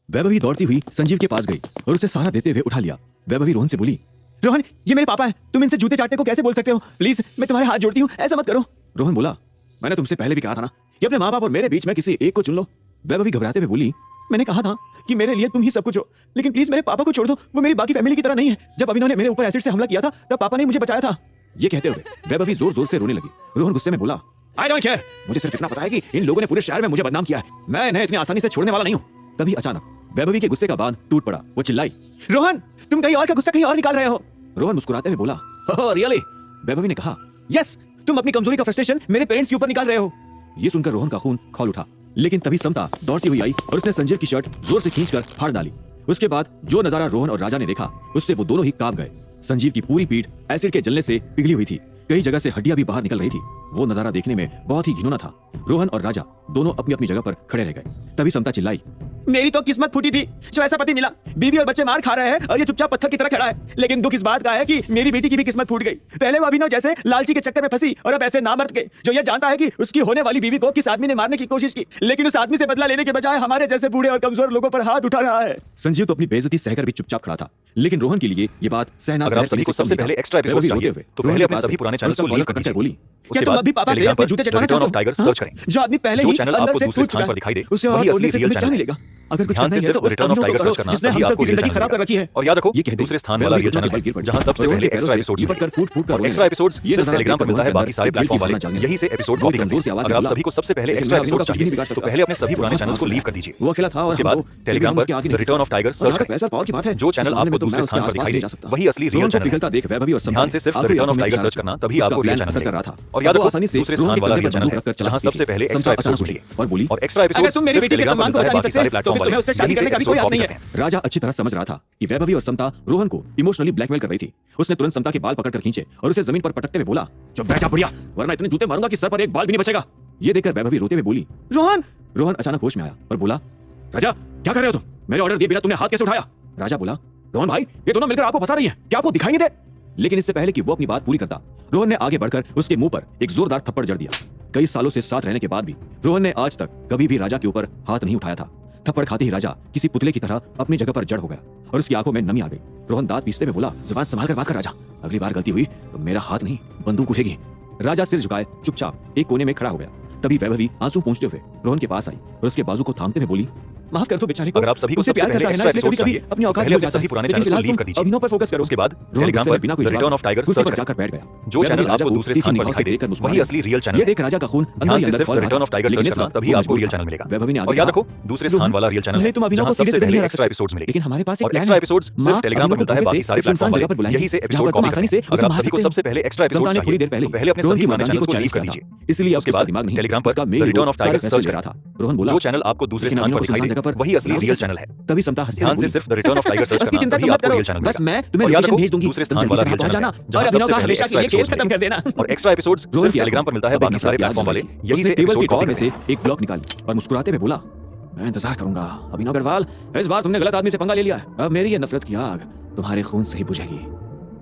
वैभवी दौड़ती हुई संजीव के पास गई और उसे सहारा देते हुए उठा लिया। वैभवी रोहन से बोली, रोहन ये मेरे पापा हैं, तुम इनसे जूते चाटने को कैसे बोल सकते हो? प्लीज मैं तुम्हारे हाथ जोड़ती हूँ, ऐसा मत करो। रोहन बोला, मैंने तुमसे पहले भी कहा था ना कि अपने माँ बाप और मेरे बीच में किसी एक को चुन लो। वैभवी घबराते हुए बोली, मैंने कहा था कि मेरे लिए तुम ही सब कुछ हो, लेकिन प्लीज मेरे पापा को छोड़ दो, वो मेरी बाकी फैमिली की तरह नहीं है। जब अभिनव ने मेरे ऊपर एसिड से हमला किया था तब पापा ने मुझे बचाया था। ये कहते हुए वैभवी जोर जोर से रोने लगी। रोहन गुस्से में बोला, आई डोंट केयर, मुझे सिर्फ इतना पता है कि इन लोगों ने पूरे शहर में मुझे बदनाम किया है, मैं इन्हें इतनी आसानी से छोड़ने वाला नहीं हूँ। तभी अचानक वैभवी के गुस्से का बांध टूट पड़ा। वो चिल्लाई, रोहन तुम कहीं और का गुस्सा कहीं और निकाल रहे हो। रोहन मुस्कुराते हुए बोला, ओह रियली? वैभवी ने कहा, यस, तुम अपनी कमजोरी का फ्रस्ट्रेशन मेरे पेरेंट्स के ऊपर निकाल रहे हो। ये सुनकर रोहन का खून खौल उठा, लेकिन तभी समता दौड़ती हुई आई और उसने संजीव की शर्ट जोर से खींचकर फाड़ डाली। उसके बाद जो नजारा रोहन और राजा ने देखा उससे वो दोनों ही कांप गए। संजीव की पूरी पीठ एसिड के जलने से पिघली हुई थी, कई जगह से हड्डियां भी बाहर निकल रही थी। वो नजारा देखने में बहुत ही घिनौना था। रोहन और राजा दोनों अपनी अपनी जगह पर खड़े रह गए। तभी समता चिल्लाई, मेरी तो किस्मत फूटी थी जो ऐसा पति मिला, बीवी और बच्चे मार खा रहे हैं और ये चुपचाप पत्थर की तरह खड़ा है। लेकिन दुख इस बात का है कि मेरी बेटी की भी किस्मत फूट गई। पहले वो अभिनव जैसे लालची के चक्कर में फंसी और अब ऐसे नामर्द के जो ये जानता है कि उसकी होने वाली बीवी को किस आदमी ने मारने की कोशिश की, लेकिन उस आदमी से बदला लेने के बजाय हमारे जैसे बूढ़े और कमजोर लोगों पर हाथ उठा रहा है। संजीव तो अपनी बेइज्जती सहकर भी चुपचाप खड़ा था, लेकिन रोहन के लिए ये बात सहना। अगर आप सभी को सबसे पहले एक्स्ट्रा एपिसोड चाहिए तो पहले अपने सभी पुराने चैनल्स को लीव कर दीजिए। बोली, उसके बाद टेलीग्राम पर रिटर्न ऑफ टाइगर सर्च करें। जो आदमी पहले जो ही चैनल आपको दूसरे स्थान पर दिखाई दे वही असली रियल चैनल मिलेगा। अगर कुछ ध्यान से सिर्फ रिटर्न ऑफ टाइगर सर्च करना तभी आपको रियल चैनल खराब कर रखी है। और याद रखो ये दूसरे स्थान वाला रियल चैनल है जहां सबसे पहले एक्स्ट्रा एपिसोड्स मिलेंगे। और एक्स्ट्रा एपिसोड्स सिर्फ टेलीग्राम पर मिलता है, बाकी सारे प्लेटफॉर्म वाले यही से एपिसोड कॉपी करते हैं। अगर आप सभी को सबसे पहले एक्स्ट्रा एपिसोड्स चाहिए तो पहले अपने सभी पुराने चैनल्स को लीव कर दीजिए। वो अकेला था। उसके बाद टेलीग्राम पर रिटर्न ऑफ टाइगर सर्च करें। जो चैनल आपको दूसरे स्थान पर दिखाई दे वही असली रियल चैनल है। ध्यान से सिर्फ रिटर्न ऑफ टाइगर सर्च करना तभी आपको रियल चैनल मिलेगा। और याद रखो दूसरे स्थान वाला रियल चैनल है जहां सबसे पहले एक्स्ट्रा एपिसोड्स मिलेंगे। और एक्स्ट्रा एपिसोड्स सिर्फ टेलीग्राम पर मिलता है, बाकी सारे प्लेटफॉर्म वाले यही से एपिसोड कॉपी करते हैं। राजा अच्छी तरह समझ रहा था कि वैभवी और समता रोहन को इमोशनली ब्लैकमेल कर रही थी। उसने तुरंत समता के बाल पकड़कर खींचे और उसे जमीन पर पटकते हुए बोला, चुप बैठ जा बुढ़िया, वरना इतने जूते मारूंगा कि सर पर एक बाल भी नहीं बचेगा। ये देखकर वैभवी रोते हुए बोली, रोहन। रोहन अचानक होश में आया और बोला, राजा क्या कर रहे हो तुम? मेरे ऑर्डर दिए बिना तुमने हाथ कैसे उठाया? राजा बोला, रोहन भाई ये दोनों मिलकर आपको फंसा रही हैं, क्या आपको दिखाई नहीं दे? लेकिन इससे पहले कि वो अपनी बात पूरी करता, रोहन ने आगे बढ़कर उसके मुंह पर एक जोरदार थप्पड़ जड़ दिया। कई सालों से साथ रहने के बाद भी रोहन ने आज तक कभी भी राजा के ऊपर हाथ नहीं उठाया था। थप्पड़ खाते ही राजा किसी पुतले की तरह अपनी जगह पर जड़ हो गया और उसकी आंखों में नमी आ गई। रोहन दांत पीसते हुए बोला, जुबान संभाल कर बात कर राजा, अगली बार गलती हुई तो मेरा हाथ नहीं बंदूक उठेगी। राजा सिर झुकाए चुपचाप एक कोने में खड़ा हो गया। तभी वैभवी आंसू पोंछते हुए रोहन के पास आई और उसके बाजू को थामते हुए बोली, माफ कर दो बेचारे को। अगर आप सभी को सबसे पहले एक्स्ट्रा एपिसोड चाहिए अपनी औकात पहले अपने सभी पुराने चैनल्स को लीव कर दीजिए। अभिनव पर फोकस करो। उसके बाद टेलीग्राम पर रिटर्न ऑफ टाइगर सर्च जाकर बैठ गया। जो चैनल आपको दूसरे स्थान पर दिखाई दे वही असली रियल चैनल ये देख राजा का खून ध्यान से सिर्फ रिटर्न ऑफ टाइगर सर्च करना तभी आपको रियल चैनल मिलेगा। वैभवी ने और याद रखो दूसरे स्थान वाला रियल चैनल है जहां सबसे पहले एक्स्ट्रा एपिसोड्स मिलेंगे। लेकिन हमारे पास और एक्स्ट्रा एपिसोड्स सिर्फ टेलीग्राम पर मिलता है, बाकी सारे प्लेटफॉर्म वाले यही से एपिसोड कॉपी करते हैं। अगर आप सभी को सबसे पहले एक्स्ट्रा एपिसोड चाहिए तो पहले अपने सभी पुराने चैनल्स को लीव कर दीजिए। इसलिए उसके बाद टेलीग्राम पर रिटर्न ऑफ टाइगर सर्च करा था। रोहन बोला, जो चैनल आपको दूसरे स्थान पर दिखाई दे वही असली रियल चैनल है। तभी समता ध्यान से सिर्फ रिटर्न ऑफ टाइगर सर्च करना तभी आपको रियल चैनल मिलेगा। मैं तुम्हें याद लोकेशन रखो भेज दूंगी, दूसरे स्थान वाला रियल चैनल है जहां सबसे पहले एक्स्ट्रा एपिसोड्स खत्म कर देना। और एक्स्ट्रा एपिसोड्स सिर्फ टेलीग्राम पर मिलता है, बाकी सारे प्लेटफॉर्म वाले यही से एपिसोड कॉपी में से एक ब्लॉक निकाली और मुस्कुराते हुए बोला, मैं इंतजार करूंगा अभिनव अग्रवाल, इस बार तुमने गलत आदमी से पंगा ले लिया है, अब मेरी ये नफरत की आग तुम्हारे खून से ही बुझेगी।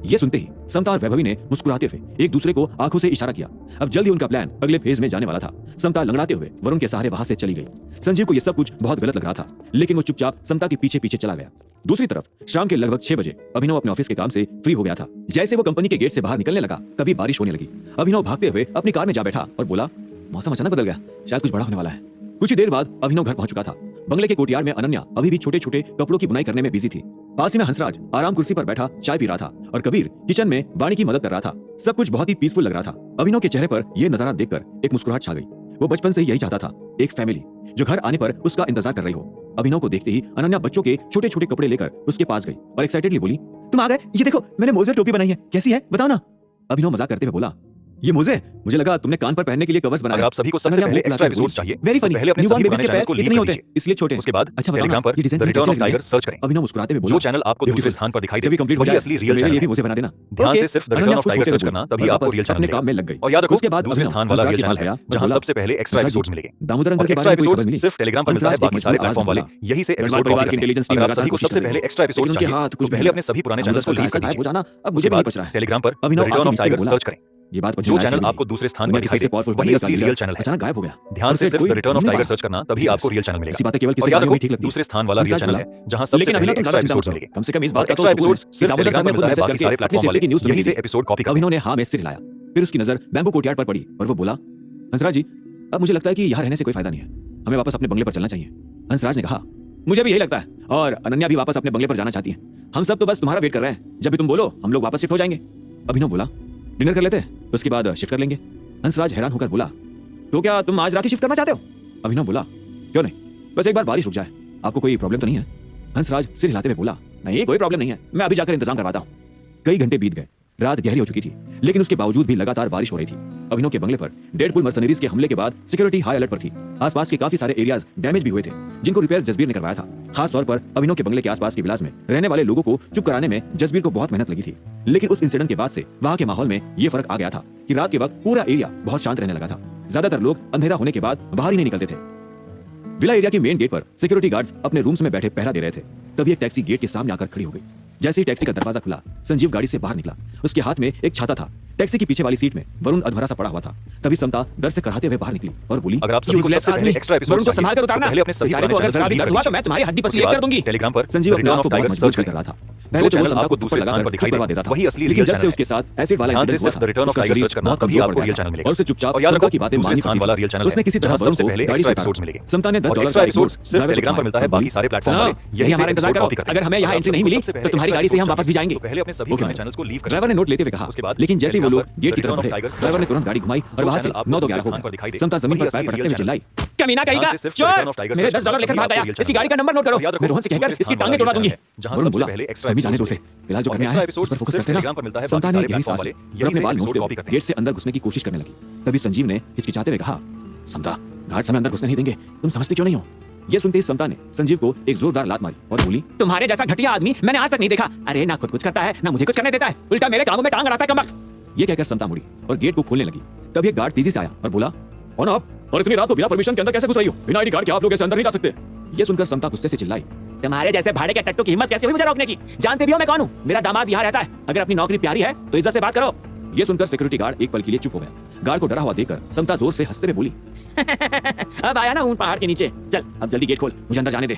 ये सुनते ही समता और वैभवी ने मुस्कुराते हुए एक दूसरे को आंखों से इशारा किया। अब जल्दी उनका प्लान अगले फेज में जाने वाला था। समता लंगड़ाते हुए वरुण के सहारे वहां से चली गई। संजीव को यह सब कुछ बहुत गलत लग रहा था, लेकिन वो चुपचाप समता के पीछे पीछे चला गया। दूसरी तरफ शाम के लगभग 6 बजे अभिनव अपने ऑफिस के काम से फ्री हो गया था। जैसे वो कंपनी के गेट से बाहर निकलने लगा तभी बारिश होने लगी। अभिनव भागते हुए अपनी कार में जा बैठा और बोला, मौसम अचानक बदल गया, शायद कुछ बड़ा होने वाला है। कुछ ही देर बाद अभिनव घर पहुंच चुका था। बंगले के कोर्टयार्ड में अनन्या अभी भी छोटे छोटे कपड़ों की बुनाई करने में बिजी थी। पास ही में हंसराज आराम कुर्सी पर बैठा चाय पी रहा था और कबीर किचन में वाणी की मदद कर रहा था। सब कुछ बहुत ही पीसफुल लग रहा था। अभिनव के चेहरे पर यह नजारा देखकर एक मुस्कुराहट छा गई। वो बचपन से ही यही चाहता था, एक फैमिली जो घर आने पर उसका इंतजार कर रही हो। अभिनव को देखते ही अनन्या बच्चों के छोटे छोटे कपड़े लेकर उसके पास गई और एक्साइटेडली बोली, तुम आ गए, ये देखो मैंने मोजे टोपी बनाई है, कैसी है बताओ ना। अभिनव मजाक करते हुए बोला, ये मोजे? मुझे लगा तुमने कान पर पहनने के लिए कवर्स बनाए। अगर आप सभी को सबसे पहले एक्स्ट्रा एपिसोड्स चाहिए वेरी फनी, पहले अपने सभी पुराने चैनल्स को लीव कर दीजिए, इसलिए छोटे। उसके बाद अच्छा टेलीग्राम पर रिटर्न ऑफ टाइगर सर्च करें। अभिनव मुस्कुराते हुए बोला, जो चैनल आपको दूसरे स्थान पर दिखाई दे वही असली रियल चैनल है। मुझे बना देना। ध्यान से सिर्फ रिटर्न ऑफ टाइगर सर्च करना तभी आपको रियल चैनल काम में लग गई। और याद रखो उसके बाद दूसरे स्थान वाला रियल चैनल है जहां सबसे पहले एक्स्ट्रा एपिसोड्स मिलेंगे। दामोदर अंकल के एक्स्ट्रा बारे में कोई खबर एपिसोड्स मिली? सिर्फ टेलीग्राम पर मिलता है, बाकी सारे प्लेटफॉर्म वाले यही से एपिसोड कॉपी करते हैं। अगर आप सभी को सबसे पहले एक्स्ट्रा एपिसोड्स चाहिए तो पहले अपने सभी पुराने चैनल्स को लीव कर दीजिए। अब मुझे नहीं पता है। टेलीग्राम पर अभिनव रिटर्न ऑफ टाइगर सर्च करें। ये बात जो चैनल आपको दूसरे स्थान पर दिखाई दे वही असली रियल चैनल है। अचानक गायब हो गया। ध्यान से सिर्फ the return of tiger search करना, तभी आपको रियल चैनल मिलेगा। बातें केवल और याद रखो दूसरे स्थान वाला रियल चैनल है जहां सबसे पहले एक्स्ट्रा एपिसोड्स मिलेंगे। कम से कम इस बात का एक्स्ट्रा एपिसोड्स सिर्फ टेलीग्राम पर मिलता है, बाकी सारे प्लेटफॉर्म वाले यही से एपिसोड कॉपी करते हैं। अभिनव ने हाँ में सिर हिलाया, फिर उसकी नजर बैम्बू कोर्टयार्ड पर पड़ी और वो बोला, हंसराज जी अब मुझे लगता है कि यहाँ रहने से कोई फायदा नहीं है, हमें वापस अपने बंगले पर चलना चाहिए। हंसराज ने कहा, मुझे भी यही लगता है और अनन्या भी वापस अपने बंगले पर जाना चाहती है। हम सब तो बस तुम्हारा वेट कर रहे हैं, जब भी तुम बोलो हम लोग वापस शिफ्ट हो जाएंगे। अभिनव बोला, डिनर कर लेते हैं, उसके बाद शिफ्ट कर लेंगे। हंसराज हैरान होकर बोला, तो क्या तुम आज रात ही शिफ्ट करना चाहते हो? अभिनव बोला, क्यों नहीं, बस एक बार बारिश रुक जाए, आपको कोई प्रॉब्लम तो नहीं है? हंसराज सिर हिलाते हुए बोला, नहीं कोई प्रॉब्लम नहीं है, मैं अभी जाकर इंतजाम करवाता हूँ। कई घंटे बीत गए, रात गहरी हो चुकी थी, लेकिन उसके बावजूद भी लगातार बारिश हो रही थी। अभिनव के बंगले पर डेडपुल मर्सनरीज के हमले के बाद सिक्योरिटी हाई अलर्ट पर थी। आसपास के काफी सारे एरियाज डैमेज भी हुए थे, जिनको रिपेयर जसबीर ने करवाया था। खास तौर पर अभिनव के बंगले के आसपास के विलास में रहने वाले लोगों को चुप कराने में जसबीर को बहुत मेहनत लगी थी। लेकिन उस इंसिडेंट के बाद से वहां के माहौल में ये फर्क आ गया था कि रात के वक्त पूरा एरिया बहुत शांत रहने लगा था। ज्यादातर लोग अंधेरा होने के बाद बाहर ही नहीं निकलते थे। विला एरिया के मेन गेट पर सिक्योरिटी गार्ड्स अपने रूम्स में बैठे पहरा दे रहे थे। तभी एक टैक्सी गेट के सामने आकर खड़ी हो गई। जैसे ही टैक्सी का दरवाजा खुला, संजीव गाड़ी से बाहर निकला। उसके हाथ में एक छाता था। टैक्सी की पीछे वाली सीट में वरुण अधभरा सा पड़ा हुआ था। तभी समता डर से कराहते हुए बाहर निकली और बोली, अगर आप सभी को सबसे पहले एक्स्ट्रा एपिसोड को संभाल कर उतारना, पहले अपने सभी बेचारे को अगर जरा भी दर्द हुआ तो मैं तुम्हारी हड्डी पसली कर दूंगी। टेलीग्राम पर Sanjeev return of tiger search कर रहा था। जो चैनल आपको दूसरे स्थान पर दिखाई देता था वही असली रियल चैनल है। उसके साथ एसिड वाला इंसिडेंट सिर्फ the return of tiger search करना, तभी आपको रियल चैनल मिलेगा। और उसे चुपचाप और याद रखो की बातें दूसरे स्थान वाला रियल चैनल है, उसने किसी तरह सबसे पहले एक्स्ट्रा एपिसोड्स मिलेंगे। समता ने $10 एक्स्ट्रा एपिसोड्स सिर्फ टेलीग्राम पर मिलता है, बाकी सारे प्लेटफॉर्म वाले यही हमारा इंतजार करो। अगर हमें यहाँ एंट्री नहीं मिली तो तुम्हारी गाड़ी से हम वापस भी जाएंगे। पहले अपने सभी पुराने चैनल्स को लीव कर। ड्राइवर ने नोट लेते हुए कहा, उसके बाद लेकिन जैसे ही वो लोग गेट की तरफ बढ़े, बढ़े, ड्राइवर ने तुरंत गाड़ी घुमाई और वहां से 9 तो 11 हो गए। समता जमीन पर पैर पटकते हुए चिल्लाई, कमीना कहेगा, चोर मेरे $10 लेकर भाग गया, इसकी गाड़ी का नंबर नोट करो। मैं रोहन से कहकर इसकी टांगें तोड़ा दूंगी। जहां सबसे पहले एक्स्ट्रा अभी जाने दो उसे, फिलहाल जो करने आया है उस पर फोकस करते ना। समता ने यही सांस ली और अपने बाल नोचते हुए गेट से अंदर घुसने की कोशिश करने लगी। तभी संजीव ने हिचकिचाते हुए कहा, समता गार्ड समय अंदर घुसने नहीं देंगे, तुम समझते क्यों नहीं हो? ये सुनते ही समता ने संजीव को एक जोरदार लात मारी और बोली, तुम्हारे जैसा घटिया आदमी मैंने आज तक नहीं देखा। अरे ना खुद कुछ करता है ना मुझे कुछ करने देता है, उल्टा मेरे कामों में टांग अड़ाता है कमबख्त। ये कहकर समता मुड़ी और गेट को खोलने लगी। तभी एक गार्ड तेजी से आया और बोला, कौन आप और इतनी रात को बिना परमिशन के अंदर कैसे घुस रही हो? बिना आईडी कार्ड के आप लोग ऐसे अंदर नहीं जा सकते। ये सुनकर समता गुस्से से चिल्लाई, तुम्हारे जैसे भाड़े के टट्टू की हिम्मत कैसे हुई मुझे रोकने की? जानते भी हो मैं कौन हूँ? मेरा दामाद यहाँ रहता है, अगर अपनी नौकरी प्यारी है तो इज्जत से बात करो। ये सुनकर सिक्योरिटी गार्ड एक पल के लिए चुप हो गया। गार्ड को डरा हुआ देखकर समता जोर से हंसते हुए बोली, अब आया ना ऊन पहाड़ के नीचे, चल अब जल्दी गेट खोल, मुझे अंदर जाने दे।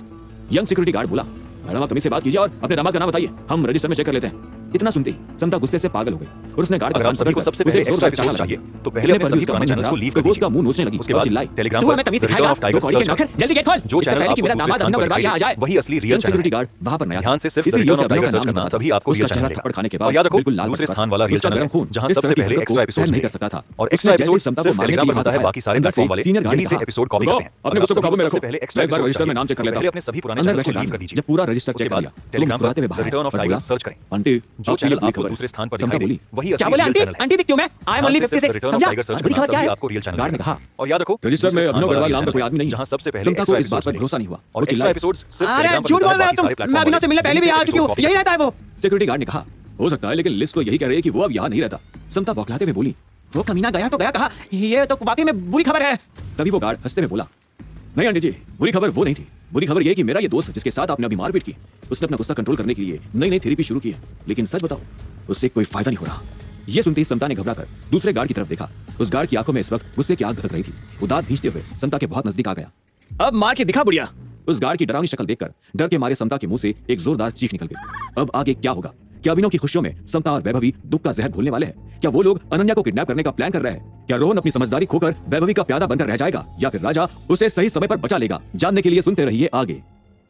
यंग सिक्योरिटी गार्ड बोला, मैडम आप तमीज से बात कीजिए और अपने दामाद का नाम बताइए, हम रजिस्टर में चेक कर लेते हैं। इतना सुनते ही समता गुस्से से पागल हो गई और उसने गार्ड का सभी को सबसे पहले एक्स्ट्रा एपिसोड चाहिए तो पहले अपने सभी पुराने चैनल्स को लीव कर दीजिए। मुंह नोचने लगी, उसके बाद चिल्लाई, टेलीग्राम पर रिटर्न ऑफ टाइगर सर्च कर, जल्दी गेट खोल, जो चैनल आपको मेरा दामाद अभिनव अग्रवाल यहां आ जाए वही असली रियल सिक्योरिटी गार्ड वहां पर नया। ध्यान से सिर्फ रिटर्न ऑफ टाइगर सर्च करना, तभी आपको रियल चैनल मिलेगा। खाने के बाद याद रखो दूसरे स्थान वाला रियल चैनल है जहां सबसे पहले एक्स्ट्रा एपिसोड नहीं कर सकता था और एक्स्ट्रा एपिसोड सिर्फ टेलीग्राम पर मिलता है, बाकी सारे प्लेटफॉर्म वाले यही से एपिसोड कॉपी करते हैं। अपने बच्चों को काबू में रखो, पहले एक्स्ट्रा एपिसोड रजिस्टर में नाम चेक कर लेता हूं, पहले अपने सभी पुराने चैनल्स को लीव कर दीजिए। जब पूरा रजिस्टर चेक कर लिया टेलीग्राम पर रिटर्न ऑफ टाइगर सर्च करें। आंटी जो चैनल आपको दूसरे स्थान पर दिखाई दे वही असली रियल चैनल है। आंटी दिखती हूं मैं, आई एम ओनली 56, समझा? बड़ी खबर क्या है? आपको रियल चैनल गार्ड ने कहा। और याद रखो रजिस्टर में अभिनव अग्रवाल नाम का कोई आदमी नहीं जहां सबसे पहले समता को इस बात पर भरोसा नहीं हुआ और एक्स्ट्रा एपिसोड्स सिर्फ टेलीग्राम पर झूठ बोल रहे हो तुम, मैं अभिनव से मिलने पहले भी आ चुकी हूं, यही रहता है वो। सिक्योरिटी गार्ड ने कहा, हो सकता है लेकिन लिस्ट तो यही कह रही है कि वो अब यहां नहीं रहता। समता बौखलाते हुए बोली, वो कमीना गया तो गया कहां? ये तो वाकई में बुरी खबर है। तभी वो गार्ड हंसते हुए बोला, नहीं आंटी जी, बुरी खबर वो नहीं थी। बुरी खबर ये कि मेरा ये दोस्त जिसके साथ आपने अभी मारपीट की, उसने अपना गुस्सा कंट्रोल करने के लिए नई नई थेरेपी शुरू की है, लेकिन सच बताओ उससे कोई फायदा नहीं हो रहा। ये सुनते ही समता ने घबराकर दूसरे गार्ड की तरफ देखा। उस गार्ड की आंखों में इस वक्त गुस्से की आग धधक रही थी। वो दांत भींचते हुए समता के बहुत नजदीक आ गया। अब मार के दिखा बुढ़िया। उस गार्ड की डरावनी शक्ल देखकर डर के मारे समता के मुंह से एक जोरदार चीख निकल गई। अब आगे क्या होगा? क्या अभिनव की खुशियों में समता और वैभवी दुख का जहर घोलने वाले हैं? क्या वो लोग अनन्या को किडनैप करने का प्लान कर रहे हैं? क्या रोहन अपनी समझदारी खोकर वैभवी का प्यादा बनकर रह जाएगा या फिर राजा उसे सही समय पर बचा लेगा? जानने के लिए सुनते रहिए आगे।